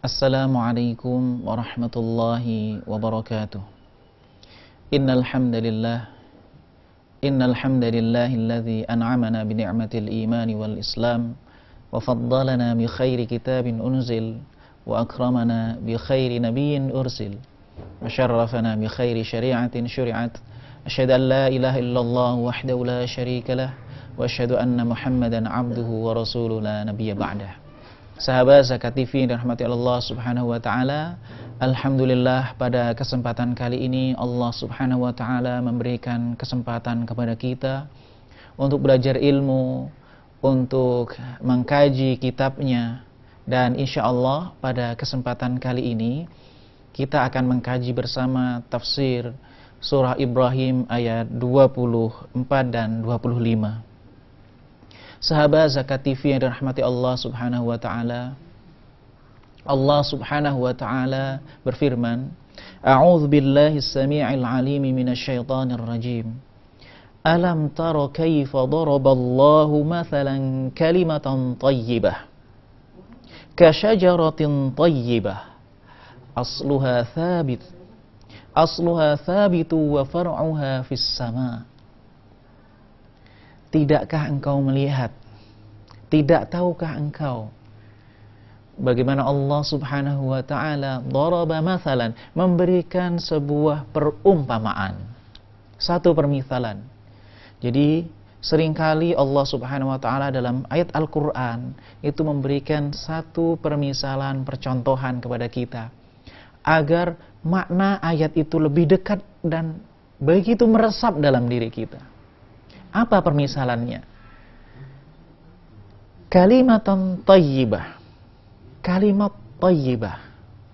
Assalamualaikum warahmatullahi wabarakatuh. Innal hamdalillah alladzi an'amana bi ni'matil imani wal islam wa faddalana bi khairi kitabin unzil wa akramana bi khairi nabiyyin ursil wa syarrafana bi khairi syari'atin syuri'at. Asyhadu an la ilaha illallah wahdahu la syarika lah wa asyhadu anna Muhammadan abduhu wa rasuluhu la nabiyya ba'dah. Sahabat Zakat TV yang dirahmati Allah Subhanahu wa taala, alhamdulillah pada kesempatan kali ini Allah Subhanahu wa taala memberikan kesempatan kepada kita untuk belajar ilmu, untuk mengkaji kitabnya, dan insyaallah pada kesempatan kali ini kita akan mengkaji bersama tafsir surah Ibrahim ayat 24 dan 25. Sahabat Zakat TV yang dirahmati Allah Subhanahu wa taala, Allah Subhanahu wa taala berfirman, A'udzu billahi as-sami'il 'alim minasyaitonir rajim. Alam tara kaifa daraballahu mathalan kalimatan thayyibah ka syajaratin thayyibah asluha thabitu wa far'uha fis sama'. Tidakkah engkau melihat? Tidak tahukah engkau bagaimana Allah Subhanahu wa taala daraba mathalan, memberikan sebuah perumpamaan, satu permisalan. Jadi seringkali Allah Subhanahu wa taala dalam ayat Al-Qur'an itu memberikan satu permisalan, percontohan kepada kita agar makna ayat itu lebih dekat dan begitu meresap dalam diri kita. Apa permisalannya? Kalimatan thayyibah. Kalimat thayyibah.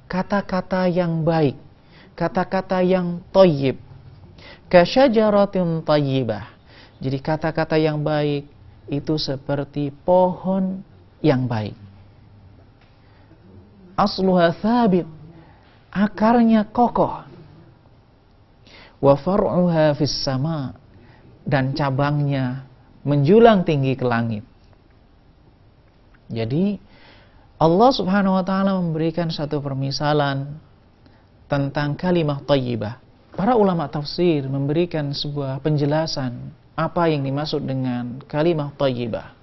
Kata-kata yang baik. Kata-kata yang thayyib. Kasyajaratin thayyibah. Jadi kata-kata yang baik itu seperti pohon yang baik. Asluha thabit. Akarnya kokoh. Wa far'uha fis sama'. Dan cabangnya menjulang tinggi ke langit. Jadi Allah Subhanahu wa taala memberikan satu permisalan tentang kalimat thayyibah. Para ulama tafsir memberikan sebuah penjelasan apa yang dimaksud dengan kalimat thayyibah.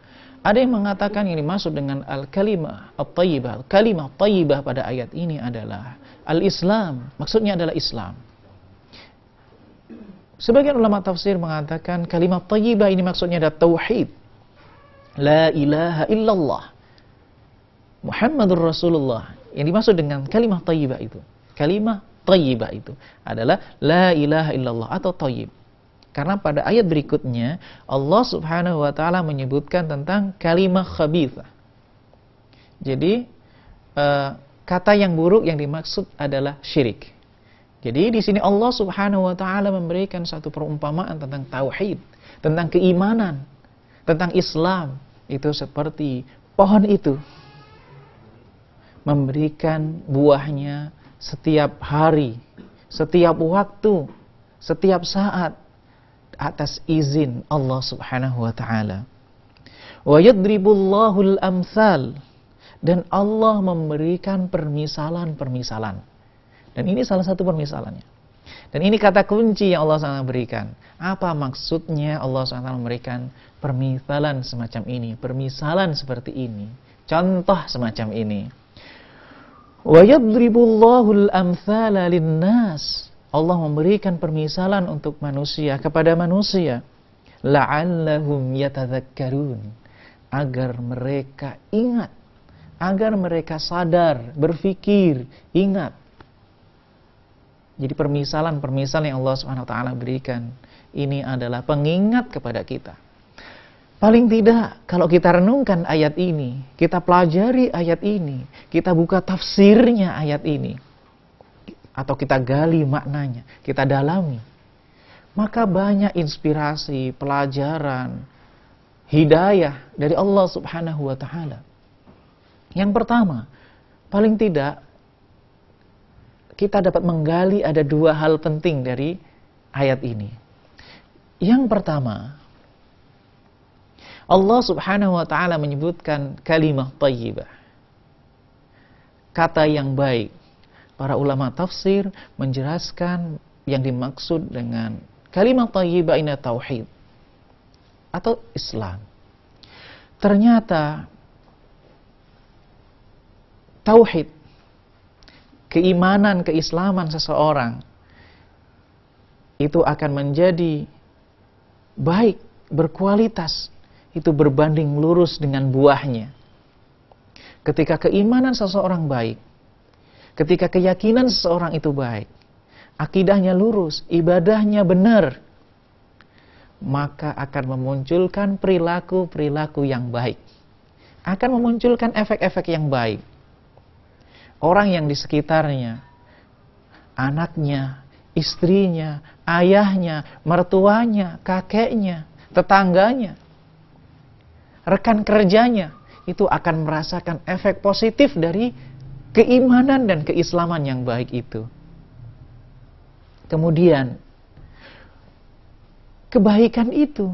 Ada yang mengatakan yang dimaksud dengan al-kalimah at-thayyibah, kalimat thayyibah pada ayat ini adalah al-Islam. Maksudnya adalah Islam. Sebagian ulama tafsir mengatakan kalimat thayyibah ini maksudnya adalah tauhid. La ilaha illallah Muhammadur Rasulullah. Yang dimaksud dengan kalimat thayyibah itu, kalimat thayyibah itu adalah la ilaha illallah atau thayyib. Karena pada ayat berikutnya Allah Subhanahu wa taala menyebutkan tentang kalimat khabithah. Jadi kata yang buruk yang dimaksud adalah syirik. Jadi di sini Allah Subhanahu wa taala memberikan satu perumpamaan tentang tauhid, tentang keimanan, tentang Islam. Itu seperti pohon itu memberikan buahnya setiap hari, setiap waktu, setiap saat atas izin Allah Subhanahu wa taala. Wa yadribullahu al-amsal, dan Allah memberikan permisalan-permisalan. Dan ini salah satu permisalannya. Dan ini kata kunci yang Allah SWT berikan. Apa maksudnya Allah SWT memberikan permisalan semacam ini, permisalan seperti ini, contoh semacam ini? Wa yadribullahu al-amthala lin-nas. Allah memberikan permisalan untuk manusia, kepada manusia, la'allahum yatadzakkarun, agar mereka ingat, agar mereka sadar, berfikir, ingat. Jadi permisalan-permisalan yang Allah SWT berikan ini adalah pengingat kepada kita. Paling tidak kalau kita renungkan ayat ini, kita pelajari ayat ini, kita buka tafsirnya ayat ini, atau kita gali maknanya, kita dalami, maka banyak inspirasi, pelajaran, hidayah dari Allah Subhanahu wa taala. Yang pertama, paling tidak kita dapat menggali ada dua hal penting dari ayat ini. Yang pertama, Allah Subhanahu wa taala menyebutkan kalimat thayyibah. kata yang baik. Para ulama tafsir menjelaskan yang dimaksud dengan kalimat thayyibah ini tauhid atau Islam. Ternyata tauhid, keimanan, keislaman seseorang itu akan menjadi baik, berkualitas, itu berbanding lurus dengan buahnya. Ketika keimanan seseorang baik, ketika keyakinan seseorang itu baik, akidahnya lurus, ibadahnya benar, maka akan memunculkan perilaku-perilaku yang baik. Akan memunculkan efek-efek yang baik. Orang yang di sekitarnya, anaknya, istrinya, ayahnya, mertuanya, kakeknya, tetangganya, rekan kerjanya, itu akan merasakan efek positif dari keimanan dan keislaman yang baik itu. Kemudian, kebaikan itu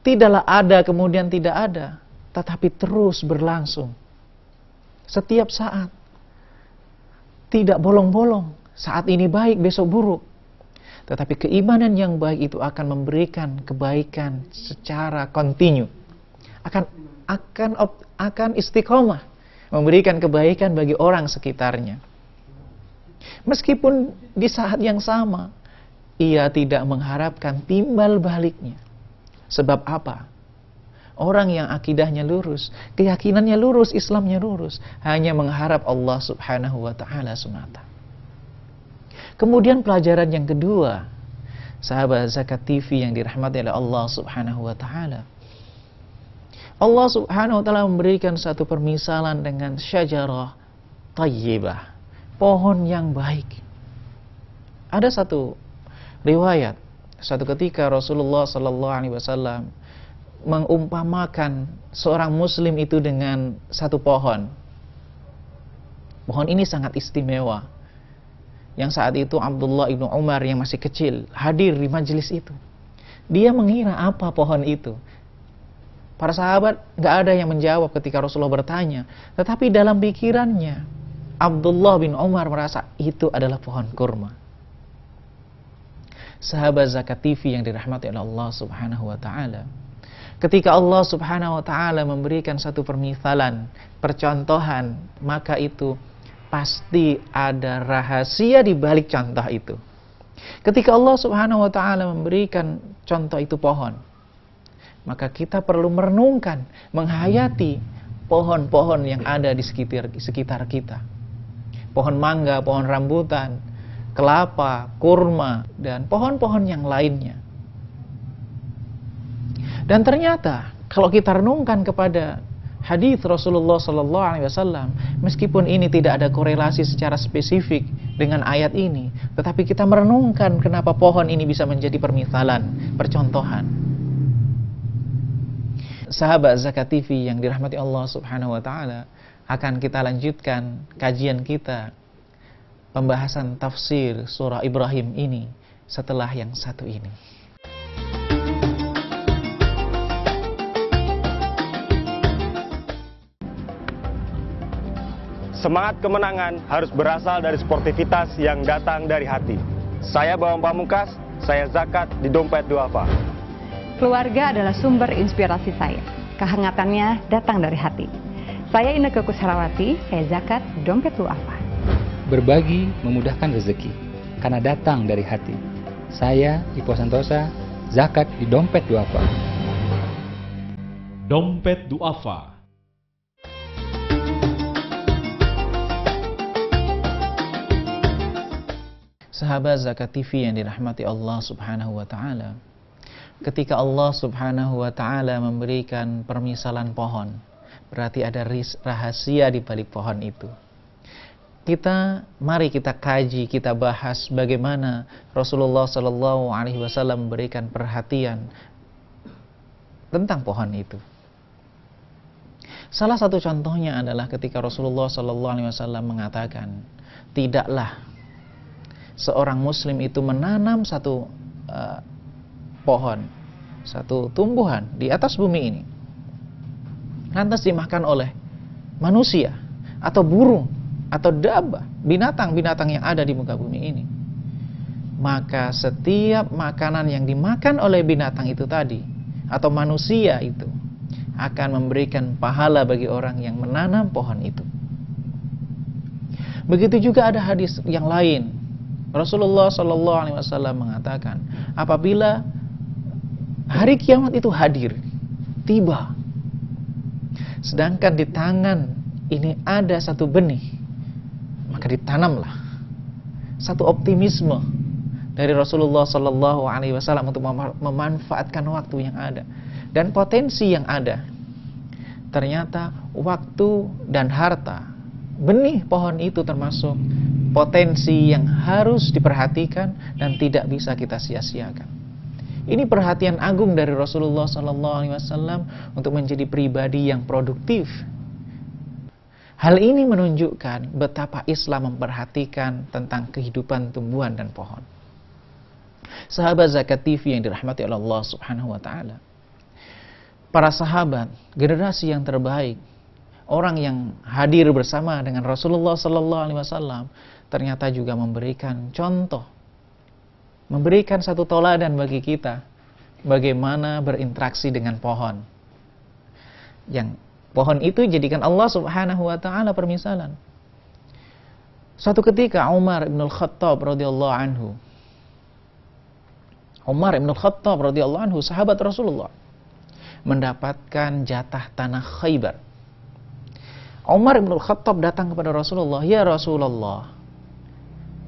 tidaklah ada kemudian tidak ada, tetapi terus berlangsung. Setiap saat. Tidak bolong-bolong. Saat ini baik, besok buruk. Tetapi keimanan yang baik itu akan memberikan kebaikan secara kontinu. Akan istiqomah. Memberikan kebaikan bagi orang sekitarnya. Meskipun di saat yang sama, ia tidak mengharapkan timbal baliknya. Sebab apa? Orang yang akidahnya lurus, keyakinannya lurus, Islamnya lurus, hanya mengharap Allah Subhanahu wa Ta'ala semata. Kemudian pelajaran yang kedua, sahabat Zakat TV yang dirahmati oleh Allah Subhanahu wa Ta'ala. Allah Subhanahu wa Ta'ala memberikan satu permisalan dengan syajarah tayyibah, pohon yang baik. Ada satu riwayat, satu ketika Rasulullah sallallahu alaihi wasallam mengumpamakan seorang muslim itu dengan satu pohon. Pohon ini sangat istimewa. Yang saat itu Abdullah ibnu Umar yang masih kecil hadir di majelis itu. Dia mengira apa pohon itu. Para sahabat gak ada yang menjawab ketika Rasulullah bertanya. Tetapi dalam pikirannya Abdullah bin Umar merasa itu adalah pohon kurma. Sahabat Zakat TV yang dirahmati oleh Allah Subhanahu wa Ta'ala, ketika Allah Subhanahu wa Ta'ala memberikan satu permisalan, percontohan, maka itu pasti ada rahasia di balik contoh itu. Ketika Allah Subhanahu wa Ta'ala memberikan contoh itu pohon, maka kita perlu merenungkan, menghayati pohon-pohon yang ada di sekitar kita. Pohon mangga, pohon rambutan, kelapa, kurma, dan pohon-pohon yang lainnya. Dan ternyata kalau kita renungkan kepada hadis Rasulullah sallallahu alaihi wasallam, meskipun ini tidak ada korelasi secara spesifik dengan ayat ini, tetapi kita merenungkan kenapa pohon ini bisa menjadi permisalan, percontohan. Sahabat Zakat TV yang dirahmati Allah Subhanahu wa Ta'ala, akan kita lanjutkan kajian kita pembahasan tafsir surah Ibrahim ini setelah yang satu ini. Semangat kemenangan harus berasal dari sportivitas yang datang dari hati. Saya Bawang Pamungkas, saya zakat di Dompet Duafa. Keluarga adalah sumber inspirasi saya. Kehangatannya datang dari hati. Saya Inneke Koesherawati, saya zakat di Dompet Duafa. Berbagi memudahkan rezeki, karena datang dari hati. Saya Ipo Santosa, zakat di Dompet Duafa. Dompet Duafa. Sahabat Zakat TV yang dirahmati Allah Subhanahu wa Ta'ala, ketika Allah Subhanahu wa Ta'ala memberikan permisalan pohon, berarti ada rahasia di balik pohon itu. Mari kita kaji, kita bahas bagaimana Rasulullah sallallahu alaihi wasallam memberikan perhatian tentang pohon itu. Salah satu contohnya adalah ketika Rasulullah sallallahu alaihi wasallam mengatakan, tidaklah seorang muslim itu menanam satu pohon, satu tumbuhan di atas bumi ini, lantas dimakan oleh manusia atau burung, atau dabah, binatang-binatang yang ada di muka bumi ini, maka setiap makanan yang dimakan oleh binatang itu tadi atau manusia itu akan memberikan pahala bagi orang yang menanam pohon itu. Begitu juga ada hadis yang lain. Rasulullah SAW mengatakan, apabila hari kiamat itu hadir, tiba, sedangkan di tangan ini ada satu benih, maka ditanamlah satu optimisme dari Rasulullah SAW untuk memanfaatkan waktu yang ada dan potensi yang ada. Ternyata waktu dan harta, benih pohon itu termasuk potensi yang harus diperhatikan dan tidak bisa kita sia-siakan. Ini perhatian agung dari Rasulullah SAW untuk menjadi pribadi yang produktif. Hal ini menunjukkan betapa Islam memperhatikan tentang kehidupan tumbuhan dan pohon. Sahabat Zakat TV yang dirahmati oleh Allah Subhanahu wa taala. Para sahabat, generasi yang terbaik, orang yang hadir bersama dengan Rasulullah SAW, ternyata juga memberikan contoh, memberikan satu teladan bagi kita bagaimana berinteraksi dengan pohon. Yang pohon itu jadikan Allah Subhanahu wa taala permisalan. Suatu ketika Umar bin Khattab radhiyallahu anhu, sahabat Rasulullah, mendapatkan jatah tanah Khaybar. Umar bin Khattab datang kepada Rasulullah, "Ya Rasulullah,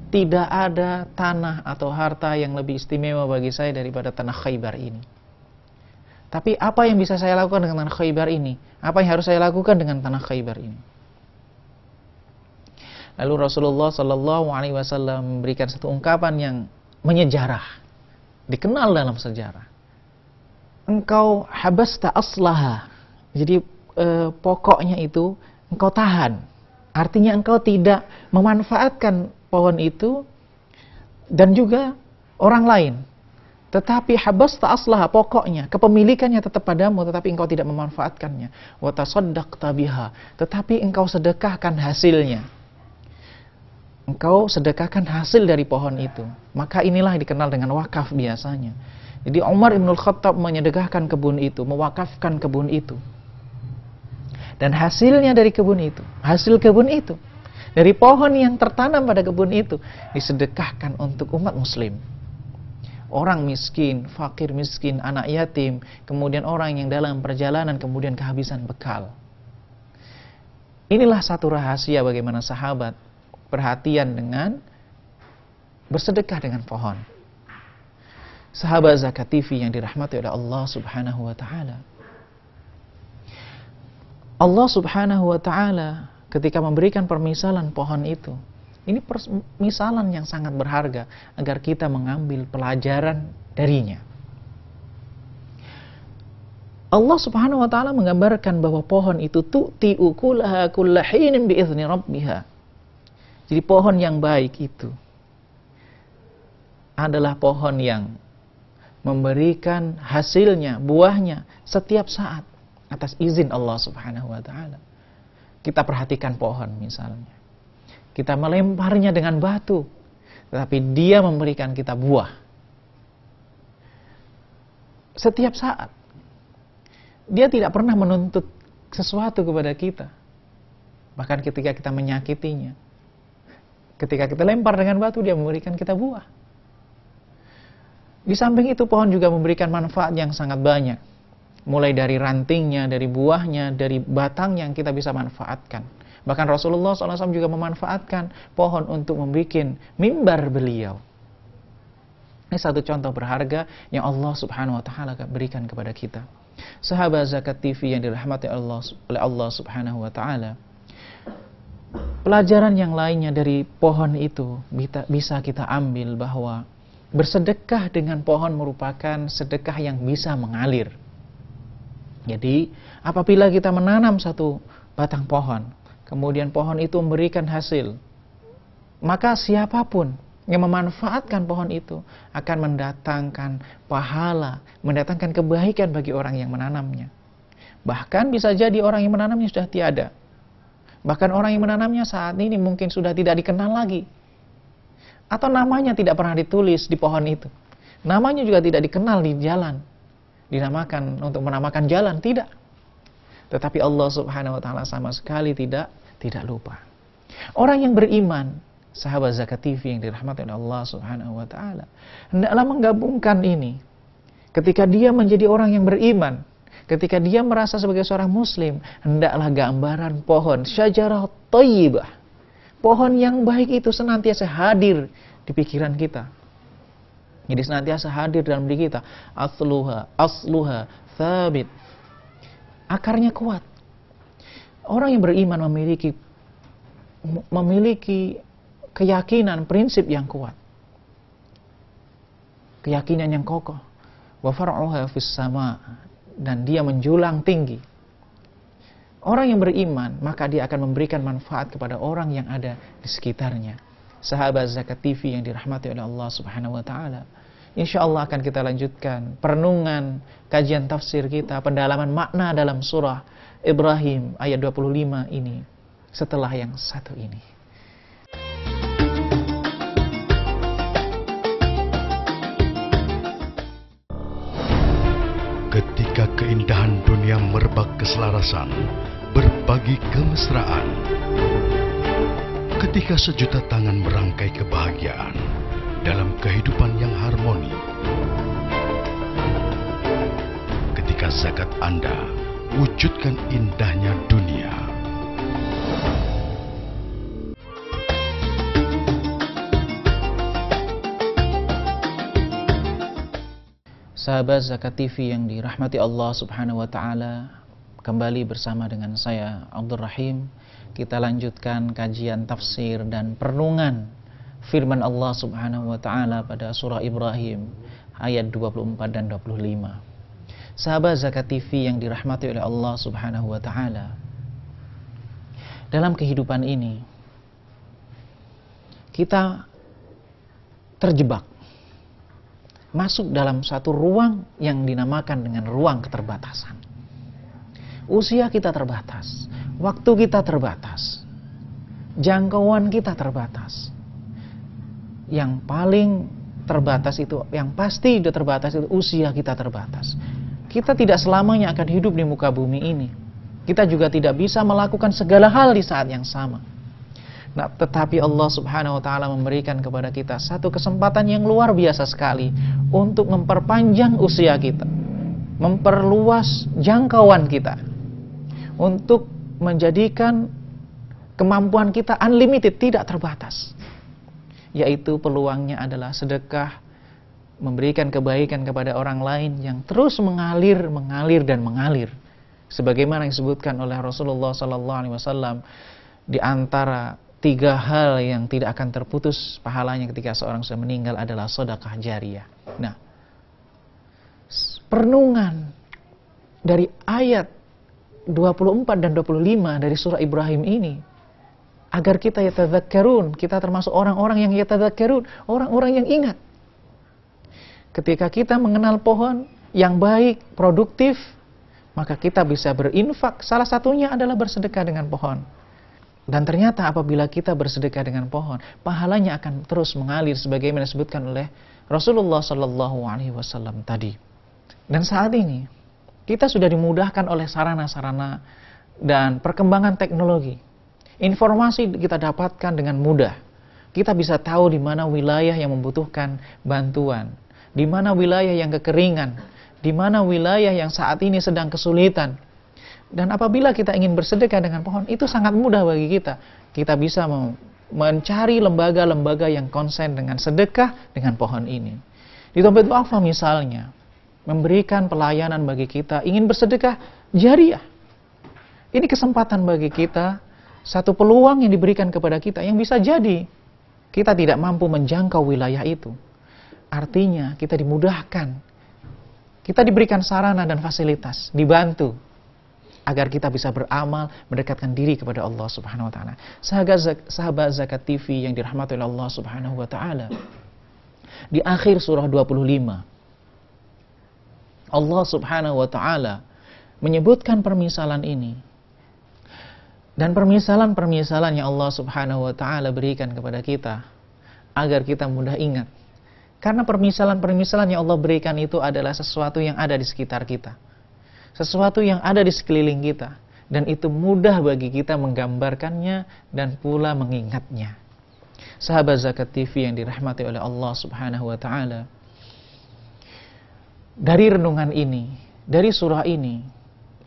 tidak ada tanah atau harta yang lebih istimewa bagi saya daripada tanah Khaybar ini. Tapi apa yang bisa saya lakukan dengan tanah Khaybar ini? Apa yang harus saya lakukan dengan tanah Khaybar ini?" Lalu Rasulullah SAW memberikan satu ungkapan yang menyejarah, dikenal dalam sejarah. Engkau habasta aslaha. Jadi pokoknya itu engkau tahan. Artinya engkau tidak memanfaatkan pohon itu dan juga orang lain. Tetapi habasta aslaha, pokoknya kepemilikannya tetap padamu, tetapi engkau tidak memanfaatkannya. Wa tasaddaqta biha, tetapi engkau sedekahkan hasilnya. Engkau sedekahkan hasil dari pohon itu. Maka inilah yang dikenal dengan wakaf biasanya. Jadi Umar bin Khattab menyedekahkan kebun itu, mewakafkan kebun itu. Dan hasilnya dari kebun itu, hasil kebun itu, dari pohon yang tertanam pada kebun itu, disedekahkan untuk umat muslim. Orang miskin, fakir miskin, anak yatim, kemudian orang yang dalam perjalanan kemudian kehabisan bekal. Inilah satu rahasia bagaimana sahabat perhatian dengan bersedekah dengan pohon. Sahabat Zakat TV yang dirahmati oleh Allah Subhanahu wa taala. Allah Subhanahu wa taala ketika memberikan permisalan pohon itu, ini permisalan yang sangat berharga agar kita mengambil pelajaran darinya. Allah Subhanahu wa taala menggambarkan bahwa pohon itu tu'ti ukulaha kulla hinin bi'izni rabbiha. Jadi pohon yang baik itu adalah pohon yang memberikan hasilnya, buahnya setiap saat atas izin Allah Subhanahu wa taala. Kita perhatikan pohon misalnya. Kita melemparnya dengan batu, tetapi dia memberikan kita buah setiap saat. Dia tidak pernah menuntut sesuatu kepada kita. Bahkan ketika kita menyakitinya, ketika kita lempar dengan batu, dia memberikan kita buah. Di samping itu pohon juga memberikan manfaat yang sangat banyak. Mulai dari rantingnya, dari buahnya, dari batang yang kita bisa manfaatkan. Bahkan Rasulullah SAW juga memanfaatkan pohon untuk membuat mimbar beliau. Ini satu contoh berharga yang Allah Subhanahu wa taala berikan kepada kita. Sahabat Zakat TV yang dirahmati oleh Allah Subhanahu wa taala. Pelajaran yang lainnya dari pohon itu bisa kita ambil bahwa bersedekah dengan pohon merupakan sedekah yang bisa mengalir. Jadi, apabila kita menanam satu batang pohon, kemudian pohon itu memberikan hasil, maka siapapun yang memanfaatkan pohon itu akan mendatangkan pahala, mendatangkan kebaikan bagi orang yang menanamnya. Bahkan bisa jadi orang yang menanamnya sudah tiada. Bahkan orang yang menanamnya saat ini mungkin sudah tidak dikenal lagi. Atau namanya tidak pernah ditulis di pohon itu. Namanya juga tidak dikenal di jalan. Dinamakan untuk menamakan jalan, tidak. Tetapi Allah Subhanahu wa taala sama sekali tidak lupa. Orang yang beriman, sahabat Zakat TV yang dirahmati oleh Allah Subhanahu wa taala, hendaklah menggabungkan ini. Ketika dia menjadi orang yang beriman, ketika dia merasa sebagai seorang muslim, hendaklah gambaran pohon syajarah thayyibah, pohon yang baik itu senantiasa hadir di pikiran kita. Jadi senantiasa hadir dalam diri kita. Asluha thabit. Akarnya kuat. Orang yang beriman memiliki keyakinan, prinsip yang kuat. Keyakinan yang kokoh. Wa far'uha fis sama, dan dia menjulang tinggi. Orang yang beriman, maka dia akan memberikan manfaat kepada orang yang ada di sekitarnya. Sahabat Zakat TV yang dirahmati oleh Allah Subhanahu wa taala, insyaallah akan kita lanjutkan perenungan kajian tafsir kita, pendalaman makna dalam surah Ibrahim ayat 25 ini setelah yang satu ini. Ketika keindahan dunia merebak keselarasan, berbagi kemesraan. Ketika sejuta tangan merangkai kebahagiaan dalam kehidupan yang harmoni. Ketika zakat Anda wujudkan indahnya dunia. Sahabat Zakat TV yang dirahmati Allah Subhanahu wa taala, kembali bersama dengan saya Abdul Rahim. Kita lanjutkan kajian tafsir dan perenungan firman Allah Subhanahu wa taala pada surah Ibrahim ayat 24 dan 25. Sahabat Zakat TV yang dirahmati oleh Allah Subhanahu wa taala, dalam kehidupan ini kita terjebak masuk dalam satu ruang yang dinamakan dengan ruang keterbatasan. Usia kita terbatas, waktu kita terbatas, jangkauan kita terbatas. Yang paling terbatas itu, yang pasti sudah terbatas itu usia kita terbatas. Kita tidak selamanya akan hidup di muka bumi ini. Kita juga tidak bisa melakukan segala hal di saat yang sama. Nah, tetapi Allah Subhanahu wa taala memberikan kepada kita satu kesempatan yang luar biasa sekali untuk memperpanjang usia kita, memperluas jangkauan kita, untuk menjadikan kemampuan kita unlimited, tidak terbatas. Yaitu peluangnya adalah sedekah, memberikan kebaikan kepada orang lain yang terus mengalir dan mengalir. Sebagaimana yang disebutkan oleh Rasulullah SAW, di antara 3 hal yang tidak akan terputus pahalanya ketika seorang sudah meninggal adalah sedekah jariyah. Nah, perenungan dari ayat 24 dan 25 dari surah Ibrahim ini, agar kita yatadzakkarun, kita termasuk orang-orang yang yatadzakkarun, orang-orang yang ingat. Ketika kita mengenal pohon yang baik, produktif, maka kita bisa berinfak. Salah satunya adalah bersedekah dengan pohon. Dan ternyata apabila kita bersedekah dengan pohon, pahalanya akan terus mengalir sebagaimana disebutkan oleh Rasulullah SAW tadi. Dan saat ini kita sudah dimudahkan oleh sarana-sarana dan perkembangan teknologi. Informasi kita dapatkan dengan mudah. Kita bisa tahu di mana wilayah yang membutuhkan bantuan, di mana wilayah yang kekeringan, di mana wilayah yang saat ini sedang kesulitan. Dan apabila kita ingin bersedekah dengan pohon, itu sangat mudah bagi kita. Kita bisa mencari lembaga-lembaga yang konsen dengan sedekah dengan pohon ini. Di tempat wakaf misalnya, memberikan pelayanan bagi kita, ingin bersedekah jariyah. Ini kesempatan bagi kita, satu peluang yang diberikan kepada kita, yang bisa jadi kita tidak mampu menjangkau wilayah itu. Artinya kita dimudahkan, kita diberikan sarana dan fasilitas, dibantu agar kita bisa beramal, mendekatkan diri kepada Allah Subhanahu wa taala. Sahabat Zakat TV yang dirahmati oleh Allah Subhanahu wa taala, di akhir surah 25 Allah Subhanahu wa taala menyebutkan permisalan ini Dan permisalan-permisalan yang Allah Subhanahu wa taala berikan kepada kita agar kita mudah ingat. Karena permisalan-permisalan yang Allah berikan itu adalah sesuatu yang ada di sekitar kita. Sesuatu yang ada di sekeliling kita. Dan itu mudah bagi kita menggambarkannya dan pula mengingatnya. Sahabat Zakat TV yang dirahmati oleh Allah Subhanahu wa taala. Dari renungan ini, dari surah ini,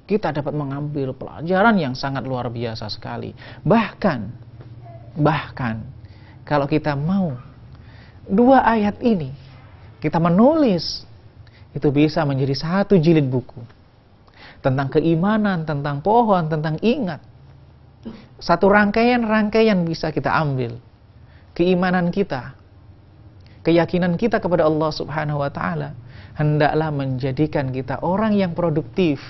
kita dapat mengambil pelajaran yang sangat luar biasa sekali. Bahkan kalau kita mau 2 ayat ini kita menulis, itu bisa menjadi 1 jilid buku tentang keimanan, tentang pohon, tentang ingat. Satu rangkaian bisa kita ambil. Keimanan kita, keyakinan kita kepada Allah Subhanahu wa taala hendaklah menjadikan kita orang yang produktif,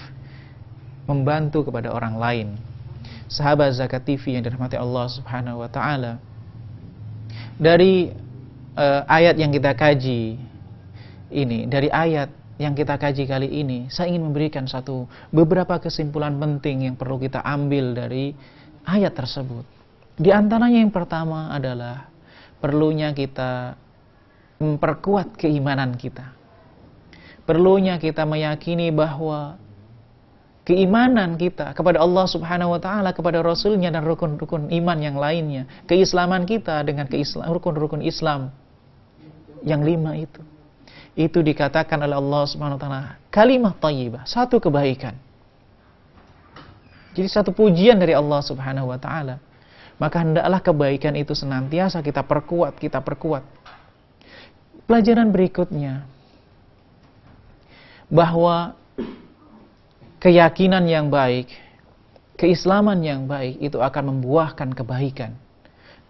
membantu kepada orang lain. Sahabat Zakat TV yang dirahmati Allah Subhanahu wa taala, dari ayat yang kita kaji ini, dari ayat yang kita kaji kali ini, saya ingin memberikan beberapa kesimpulan penting yang perlu kita ambil dari ayat tersebut. Di antaranya yang pertama adalah perlunya kita memperkuat keimanan kita. Perlunya kita meyakini bahwa keimanan kita kepada Allah Subhanahu wa taala, kepada Rasulnya dan rukun-rukun iman yang lainnya, keislaman kita dengan rukun-rukun Islam yang 5 itu dikatakan oleh Allah Subhanahu wa taala kalimah thayyibah, satu kebaikan. Jadi satu pujian dari Allah Subhanahu wa taala. Maka hendaklah kebaikan itu senantiasa kita perkuat. Pelajaran berikutnya, bahwa keyakinan yang baik, keislaman yang baik itu akan membuahkan kebaikan.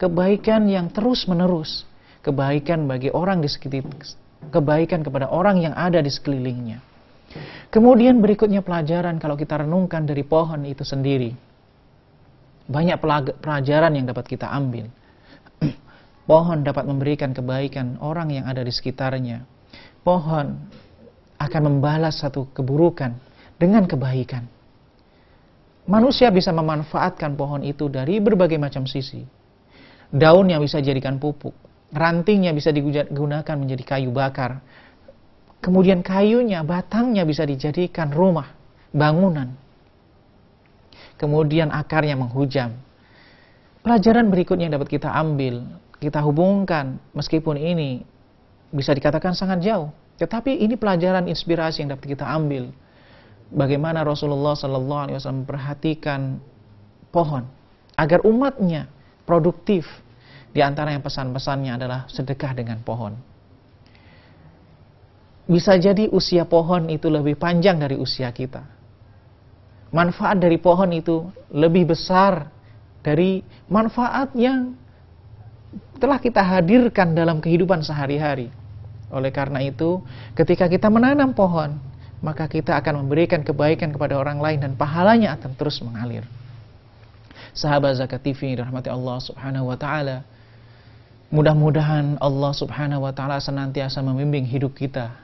Kebaikan yang terus-menerus, kebaikan bagi orang di sekitar, kebaikan kepada orang yang ada di sekelilingnya. Kemudian berikutnya pelajaran kalau kita renungkan dari pohon itu sendiri. Banyak pelajaran yang dapat kita ambil. Pohon dapat memberikan kebaikan orang yang ada di sekitarnya. Pohon akan membalas satu keburukan dengan kebaikan. Manusia bisa memanfaatkan pohon itu dari berbagai macam sisi. Daunnya bisa dijadikan pupuk, rantingnya bisa digunakan menjadi kayu bakar. Kemudian kayunya, batangnya bisa dijadikan rumah, bangunan. Kemudian akarnya menghujam. Pelajaran berikutnya yang dapat kita ambil, kita hubungkan, meskipun ini bisa dikatakan sangat jauh, tetapi ini pelajaran inspirasi yang dapat kita ambil. Bagaimana Rasulullah SAW memperhatikan pohon agar umatnya produktif. Di antara yang pesan-pesannya adalah sedekah dengan pohon. Bisa jadi usia pohon itu lebih panjang dari usia kita. Manfaat dari pohon itu lebih besar dari manfaat yang telah kita hadirkan dalam kehidupan sehari-hari. Oleh karena itu, ketika kita menanam pohon, maka kita akan memberikan kebaikan kepada orang lain dan pahalanya akan terus mengalir. Sahabat Zakat TV dirahmati Allah Subhanahu wa taala, mudah-mudahan Allah Subhanahu wa taala senantiasa membimbing hidup kita,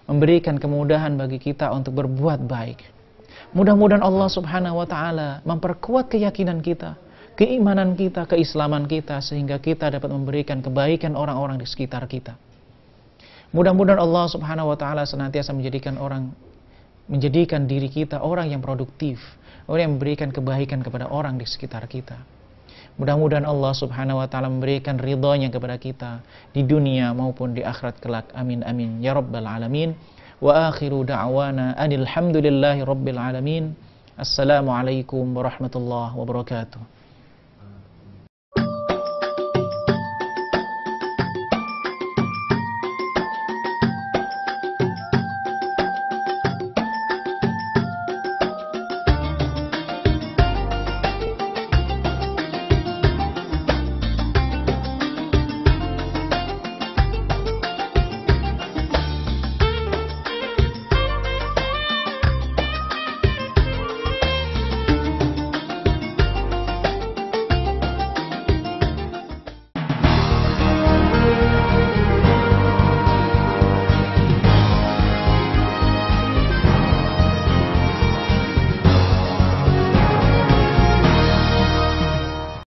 memberikan kemudahan bagi kita untuk berbuat baik. Mudah-mudahan Allah Subhanahu wa taala memperkuat keyakinan kita, keimanan kita, keislaman kita, sehingga kita dapat memberikan kebaikan orang-orang di sekitar kita. Mudah-mudahan Allah Subhanahu wa taala senantiasa menjadikan diri kita orang yang produktif, orang yang memberikan kebaikan kepada orang di sekitar kita. Mudah-mudahan Allah Subhanahu wa taala memberikan ridha-Nya kepada kita di dunia maupun di akhirat kelak. Amin amin ya rabbal alamin. Wa akhiru da'wana anil hamdulillahi rabbil alamin. Assalamualaikum warahmatullahi wabarakatuh.